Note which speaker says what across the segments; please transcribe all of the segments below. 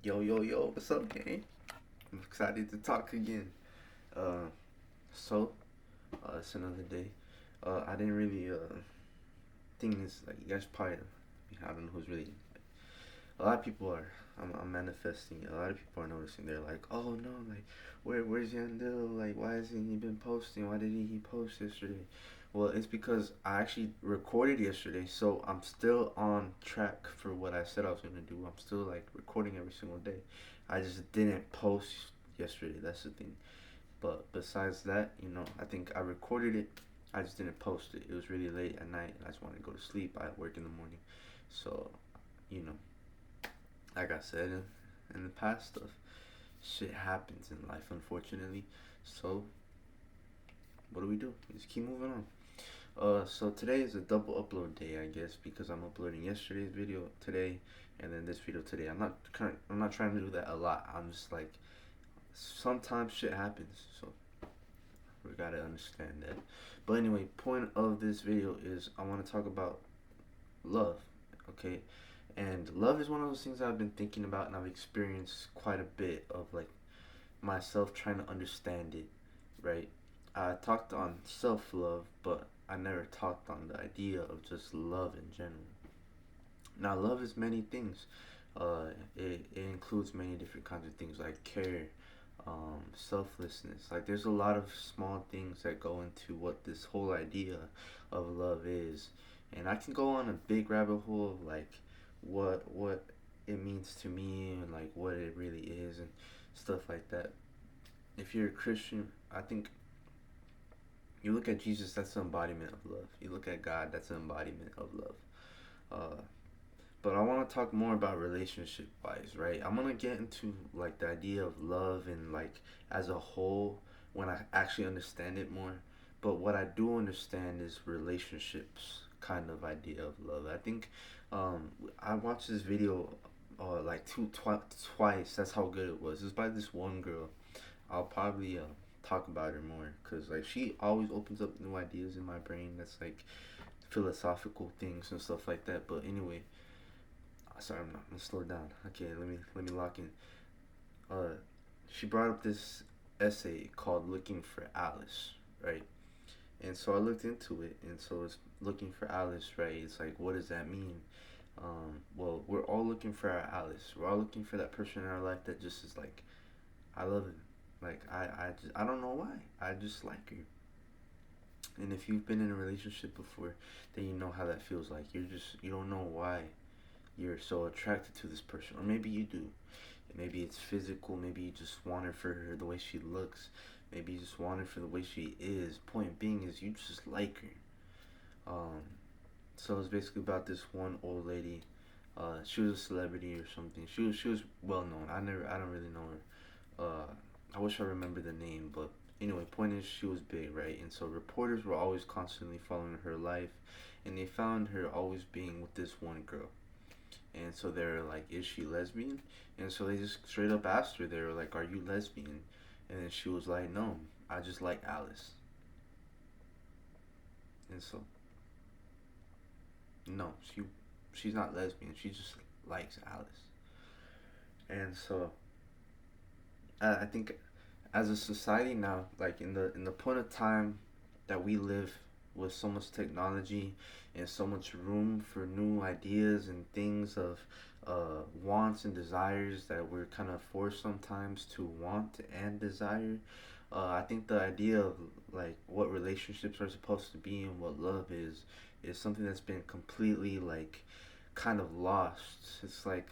Speaker 1: Yo, yo, yo, what's up, gang? I'm excited to talk again. Uh, so, it's another day. I didn't really, thing is, like, you guys probably, I don't know who's really, a lot of people are, I'm manifesting, a lot of people are noticing, they're like, oh no, like, where's Yandel? Like, why hasn't he been posting? Why didn't he post yesterday? Well, it's because I actually recorded yesterday, so I'm still on track for what I said I was gonna do. I'm still like recording every single day. I just didn't post yesterday. That's the thing. But besides that, I think I recorded it. I just didn't post it. It was really late at night. I just wanted to go to sleep. I work in the morning, so you know, like I said in the past stuff, shit happens in life, unfortunately. So what do we do? We just keep moving on. So today is a double upload day, I guess, because I'm uploading yesterday's video today, and then this video today. I'm not trying to do that a lot. I'm just like, sometimes shit happens, so we gotta understand that. But anyway, point of this video is I want to talk about love, okay? And love is one of those things I've been thinking about, and I've experienced quite a bit of like myself trying to understand it, right? I talked on self love, but I never talked on the idea of just love in general. Now, love is many things. It includes many different kinds of things like care, selflessness. Like, there's a lot of small things that go into what this whole idea of love is. And I can go on a big rabbit hole of like what it means to me and like what it really is and stuff like that. If you're a Christian, I think you look at Jesus, that's the embodiment of love. You look at God, that's the embodiment of love. Uh, but I want to talk more about relationship wise, right? I'm gonna get into like the idea of love and like as a whole when I actually understand it more. But what I do understand is relationships kind of idea of love. I think I watched this video like twice. That's how good it was. It's by this one girl. I'll probably talk about her more because like she always opens up new ideas in my brain. That's like philosophical things and stuff like that. But anyway, sorry, I'm gonna slow down. Okay, let me lock in. Uh, she brought up this essay called "Looking for Alice," right? And so I looked into it, and so it's looking for Alice, right? It's like, what does that mean? Well, we're all looking for our Alice. We're all looking for that person in our life that just is like, I love him. Like I don't know why. I just like her. And if you've been in a relationship before, then you know how that feels like. You don't know why you're so attracted to this person, or maybe you do. Maybe it's physical. Maybe you just want her for her the way she looks. Maybe you just want her for the way she is. Point being is you just like her. So it's basically about this one old lady. She was a celebrity or something. She was well known. I don't really know her. I wish I remember the name, but anyway, point is she was big, right? And so reporters were always constantly following her life, and they found her always being with this one girl. And so they're like, "Is she lesbian?" And so they just straight up asked her. They were like, "Are you lesbian?" And then she was like, "No, I just like Alice." And so no, she's not lesbian. She just likes Alice. And so I think as a society now, like in the point of time that we live with so much technology and so much room for new ideas and things of wants and desires that we're kind of forced sometimes to want and desire. I think the idea of like what relationships are supposed to be and what love is something that's been completely like kind of lost. It's like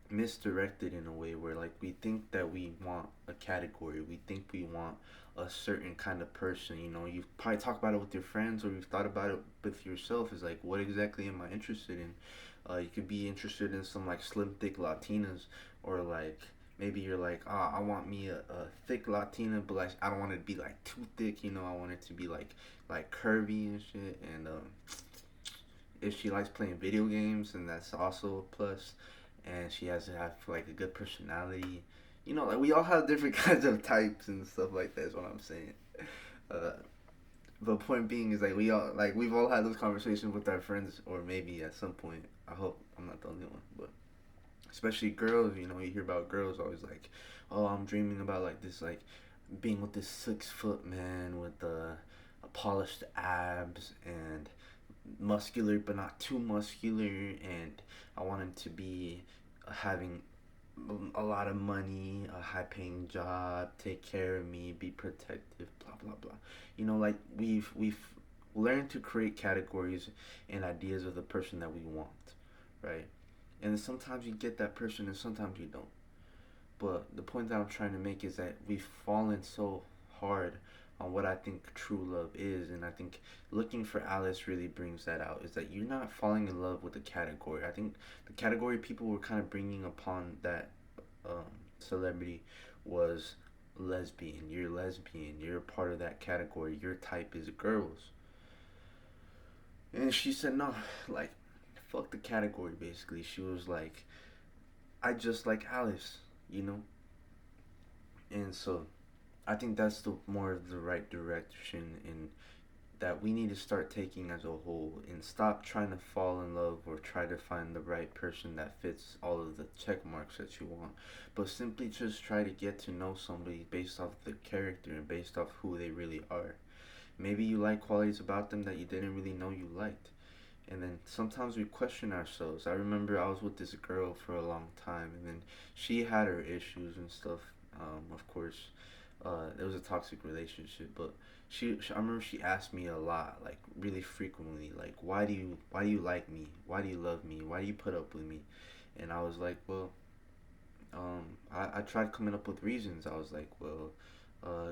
Speaker 1: misdirected in a way where like we think that we want a category, we think we want a certain kind of person. You probably talk about it with your friends, or you've thought about it with yourself, is like, what exactly am I interested in? You could be interested in some like slim thick Latinas, or like maybe you're like, I want me a thick Latina, but like I don't want it to be like too thick. I want it to be like curvy and shit. And if she likes playing video games, and that's also a plus. And she has to have like a good personality. Like we all have different kinds of types and stuff like that. Is what I'm saying. Uh, but point being is like we've all had those conversations with our friends, or maybe at some point. I hope I'm not the only one, but especially girls. You know, you hear about girls always like, oh, I'm dreaming about like this, like being with this 6 foot man with polished abs and muscular but not too muscular, and I want him to be having a lot of money, a high paying job, take care of me, be protective, blah blah blah. You know, like we've learned to create categories and ideas of the person that we want, right? And then sometimes you get that person and sometimes you don't. But the point that I'm trying to make is that we've fallen so hard on what I think true love is, and I think looking for Alice really brings that out. Is that you're not falling in love with the category. I think the category people were kind of bringing upon that celebrity was lesbian. You're lesbian. You're a part of that category. Your type is girls. And she said no, like fuck the category. Basically, she was like, I just like Alice, you know. And so I think that's the more of the right direction in that we need to start taking as a whole, and stop trying to fall in love or try to find the right person that fits all of the check marks that you want, but simply just try to get to know somebody based off the character and based off who they really are. Maybe you like qualities about them that you didn't really know you liked. And then sometimes we question ourselves. I remember I was with this girl for a long time, and then she had her issues and stuff. Of course, it was a toxic relationship, but I remember she asked me a lot, like really frequently, like why do you like me? Why do you love me? Why do you put up with me? And I was like, well, I tried coming up with reasons. I was like, well,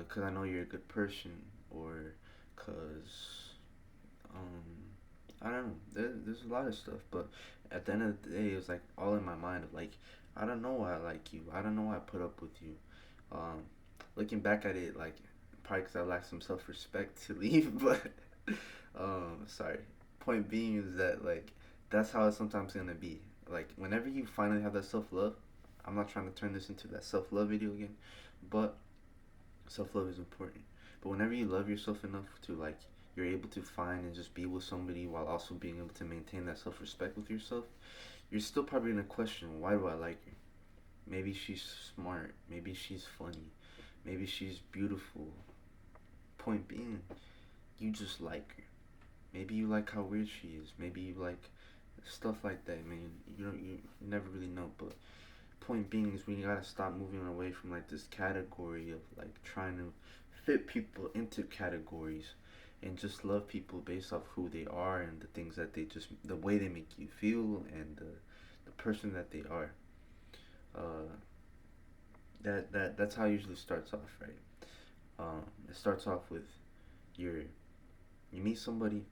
Speaker 1: cause I know you're a good person, or cause I don't know. There's a lot of stuff, but at the end of the day, it was like all in my mind of like, I don't know why I like you. I don't know why I put up with you. Um, Looking back at it, like probably because I lack some self respect to leave, but sorry. Point being is that like that's how it's sometimes gonna be. Like whenever you finally have that self love, I'm not trying to turn this into that self love video again, but self love is important. But whenever you love yourself enough to like you're able to find and just be with somebody while also being able to maintain that self respect with yourself, you're still probably gonna question, why do I like her? Maybe she's smart, maybe she's funny, maybe she's beautiful. Point being, you just like her. Maybe you like how weird she is. Maybe you like stuff like that. Man, you never really know. But point being is we gotta stop moving away from like this category of like trying to fit people into categories, and just love people based off who they are and the things that they just the way they make you feel, and the person that they are. Uh, that's how it usually starts off, right? It starts off with your you meet somebody,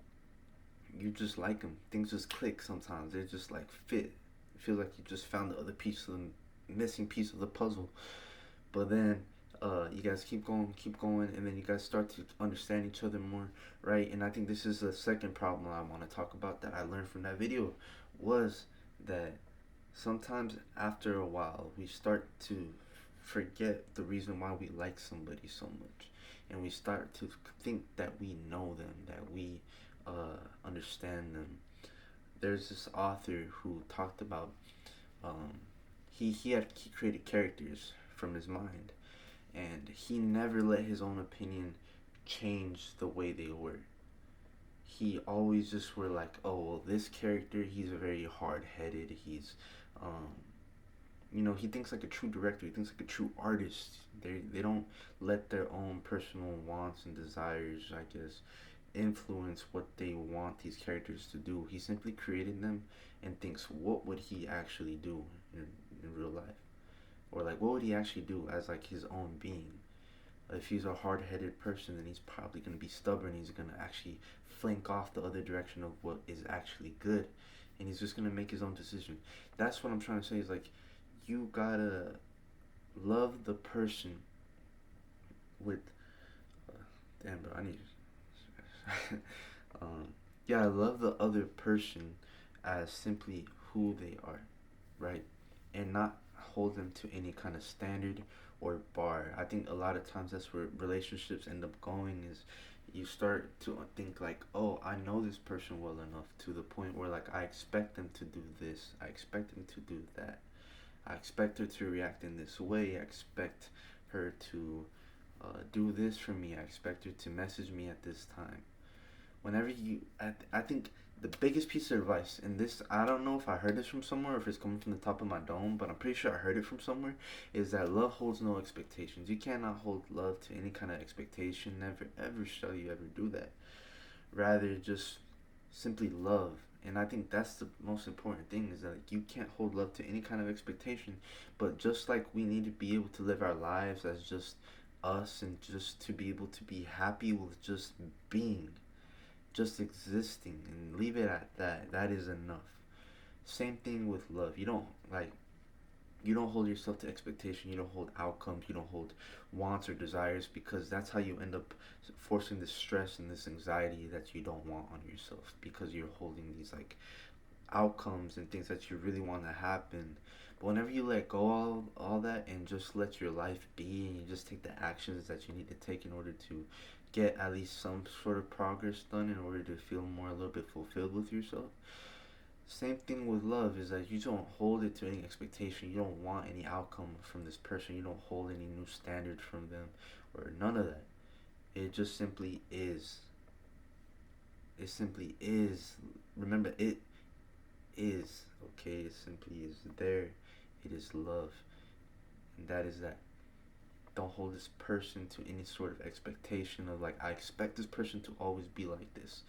Speaker 1: you just like them. Things just click sometimes. They're just like fit. It feels like you just found the other piece of the missing piece of the puzzle. But then you guys keep going, and then you guys start to understand each other more, right? And I think this is the second problem I want to talk about that I learned from that video was that sometimes after a while we start to forget the reason why we like somebody so much, and we start to think that we know them, that we understand them. There's this author who talked about um, he created characters from his mind, and he never let his own opinion change the way they were. He always just were like, oh well, this character, he's a very hard headed. He's um, he thinks like a true director. He thinks like a true artist. They don't let their own personal wants and desires, I guess, influence what they want these characters to do. He simply created them and thinks, what would he actually do in real life, or like what would he actually do as like his own being. If he's a hard-headed person, then he's probably going to be stubborn. He's going to actually flank off the other direction of what is actually good, and he's just going to make his own decision. That's what I'm trying to say is like you gotta love the person with damn bro I need yeah, I love the other person as simply who they are, right? And not hold them to any kind of standard or bar. I think a lot of times that's where relationships end up going is you start to think like, oh, I know this person well enough to the point where like I expect them to do this, I expect them to do that. I expect her to react in this way. I expect her to do this for me. I expect her to message me at this time. Whenever you, I think the biggest piece of advice, and this, I don't know if I heard this from somewhere or if it's coming from the top of my dome, but I'm pretty sure I heard it from somewhere, is that love holds no expectations. You cannot hold love to any kind of expectation. Never, ever shall you ever do that. Rather, just simply love. And I think that's the most important thing, is that like, you can't hold love to any kind of expectation. But just like we need to be able to live our lives as just us, and just to be able to be happy with just being, just existing, and leave it at that. That is enough. Same thing with love. You don't hold yourself to expectation. You don't hold outcomes. You don't hold wants or desires, because that's how you end up forcing this stress and this anxiety that you don't want on yourself, because you're holding these like outcomes and things that you really want to happen. But whenever you let go all that and just let your life be, and you just take the actions that you need to take in order to get at least some sort of progress done, in order to feel more a little bit fulfilled with yourself. Same thing with love, is that you don't hold it to any expectation. You don't want any outcome from this person. You don't hold any new standard from them or none of that. It just simply is. It simply is. Remember, it is. Okay? It simply is there. It is love. And that is that. Don't hold this person to any sort of expectation of like, I expect this person to always be like this.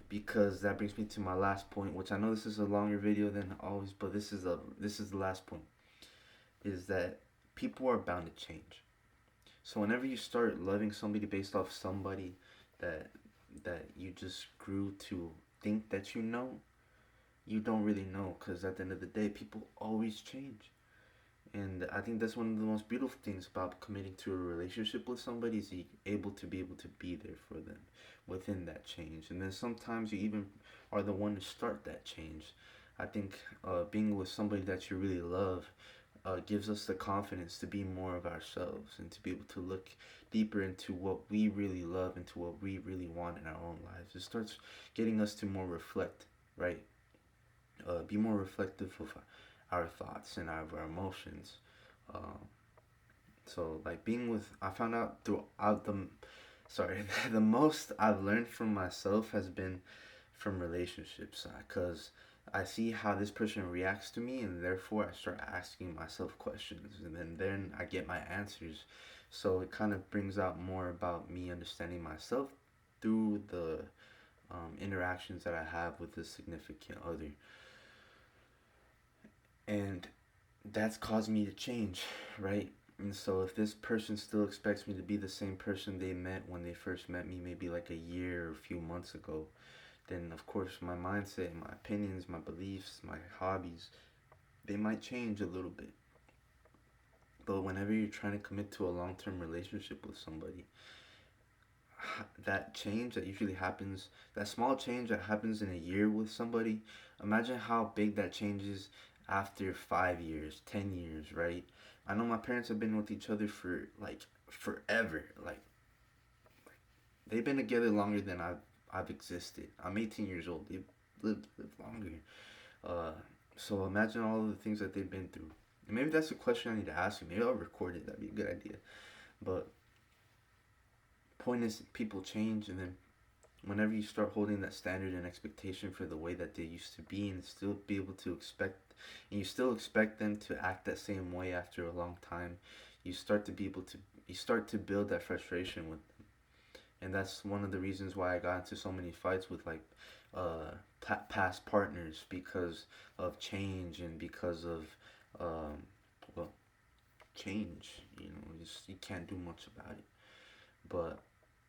Speaker 1: Because that brings me to my last point, which I know this is a longer video than always, but this is the last point, is that people are bound to change. So whenever you start loving somebody based off somebody that you just grew to think that you know, you don't really know, because at the end of the day, people always change. And I think that's one of the most beautiful things about committing to a relationship with somebody, is you able to be there for them within that change. And then sometimes you even are the one to start that change. I think being with somebody that you really love gives us the confidence to be more of ourselves, and to be able to look deeper into what we really love, into what we really want in our own lives. It starts getting us to more reflect, right? Be more reflective of our thoughts and our emotions. Um, so like being with, I found out throughout sorry, the most I've learned from myself has been from relationships, because I see how this person reacts to me, and therefore I start asking myself questions, and then I get my answers. So it kind of brings out more about me understanding myself through the interactions that I have with a significant other. And that's caused me to change, right? And so if this person still expects me to be the same person they met when they first met me, maybe like a year or a few months ago, then of course my mindset, my opinions, my beliefs, my hobbies, they might change a little bit. But whenever you're trying to commit to a long-term relationship with somebody, that change that usually happens, that small change that happens in a year with somebody, imagine how big that change is after 5 years, 10 years, right? I know my parents have been with each other for like forever. Like they've been together longer than I've existed. I'm 18 years old. They've lived longer. Uh, so imagine all of the things that they've been through. And maybe that's a question I need to ask you. Maybe I'll record it. That'd be a good idea. But point is, people change, and then whenever you start holding that standard and expectation for the way that they used to be, and still be able to expect, and you still expect them to act that same way after a long time, you start to be able to, you start to build that frustration with them. And that's one of the reasons why I got into so many fights with like past partners, because of change, and because of um, well, change. You can't do much about it. But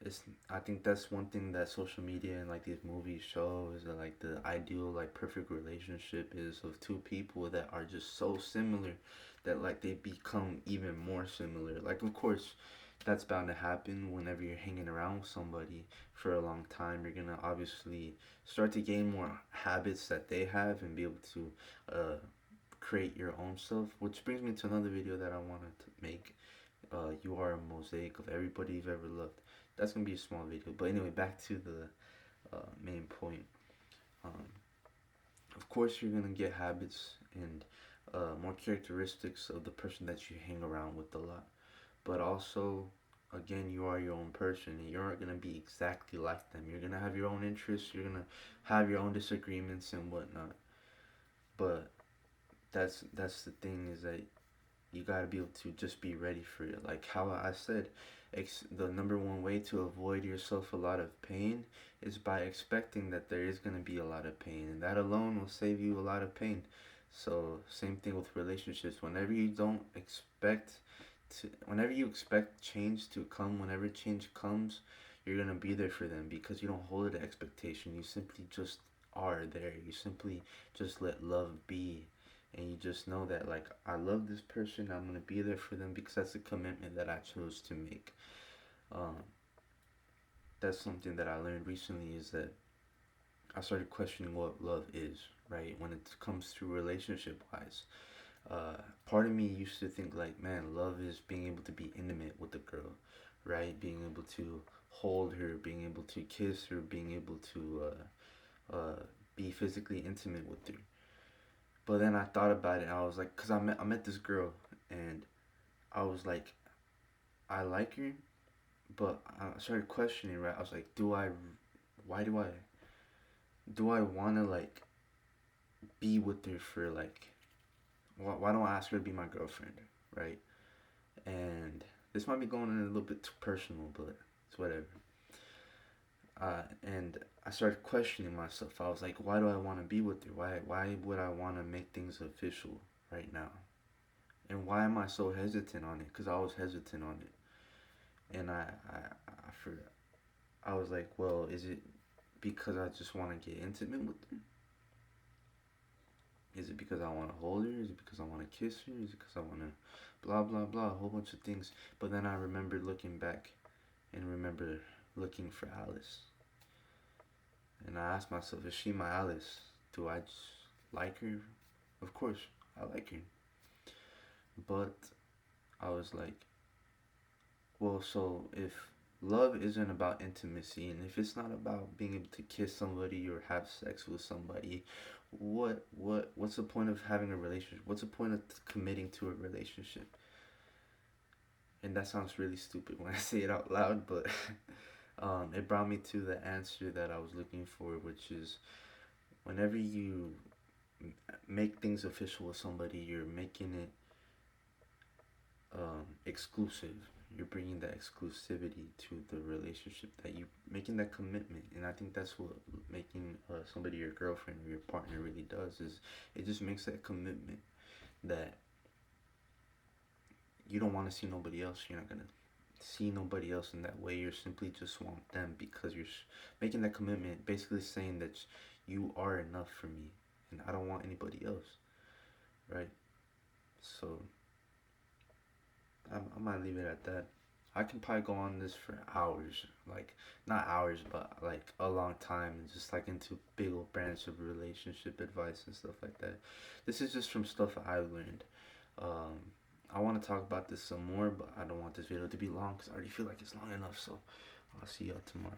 Speaker 1: it's, I think that's one thing that social media and like these movies show, is that like the ideal like perfect relationship is of two people that are just so similar that like they become even more similar. Like of course that's bound to happen whenever you're hanging around with somebody for a long time. You're gonna obviously start to gain more habits that they have, and be able to uh, create your own self. Which brings me to another video that I wanted to make. You are a mosaic of everybody you've ever loved. That's gonna be a small video, but anyway, back to the main point. Um, of course, you're gonna get habits and more characteristics of the person that you hang around with a lot. But also, again, you are your own person, and you aren't gonna be exactly like them. You're gonna have your own interests. You're gonna have your own disagreements and whatnot. But that's the thing, is that you gotta be able to just be ready for it. Like how I said, the number one way to avoid yourself a lot of pain is by expecting that there is gonna be a lot of pain, and that alone will save you a lot of pain. So same thing with relationships. Whenever you expect change to come, whenever change comes, you're gonna be there for them because you don't hold it to expectation. You simply just are there. You simply just let love be, and you just know that, like, I love this person. I'm gonna be there for them because that's a commitment that I chose to make. Um, that's something that I learned recently, is that I started questioning what love is. Right, when it comes to relationship wise, part of me used to think like, man, love is being able to be intimate with the girl, right? Being able to hold her, being able to kiss her, being able to be physically intimate with her. But then I thought about it. And I was like, cause I met this girl, and I was like, I like her, but I started questioning. Right, I was like, why do I want to like be with her for like, why don't I ask her to be my girlfriend, right? And this might be going in a little bit too personal, but it's whatever. And I started questioning myself. I was like, why do I want to be with her? Why would I want to make things official right now? And why am I so hesitant on it? Because I was hesitant on it, and I was like, well, is it because I just want to get intimate with her? Is it because I want to hold her? Is it because I want to kiss her? Is it because I want to blah blah blah, a whole bunch of things? But then I remembered looking back, and remember looking for Alice. And I asked myself, is she my Alice? Do I just like her? Of course, I like her. But I was like, well, so if love isn't about intimacy, and if it's not about being able to kiss somebody or have sex with somebody, what's the point of having a relationship? What's the point of committing to a relationship? And that sounds really stupid when I say it out loud, but it brought me to the answer that I was looking for, which is, whenever you make things official with somebody, you're making it exclusive. You're bringing that exclusivity to the relationship, that you making that commitment. And I think that's what making somebody your girlfriend or your partner really does, is it just makes that commitment that you don't want to see nobody else. You're not gonna see nobody else in that way. You simply just want them, because you're making that commitment, basically saying that you are enough for me, and I don't want anybody else, right? So I might leave it at that. I can probably go on this for hours, like, not hours, but like a long time, and just like into big old branch of relationship advice and stuff like that. This is just from stuff I learned. Um, I want to talk about this some more, but I don't want this video to be long because I already feel like it's long enough. So I'll see y'all tomorrow.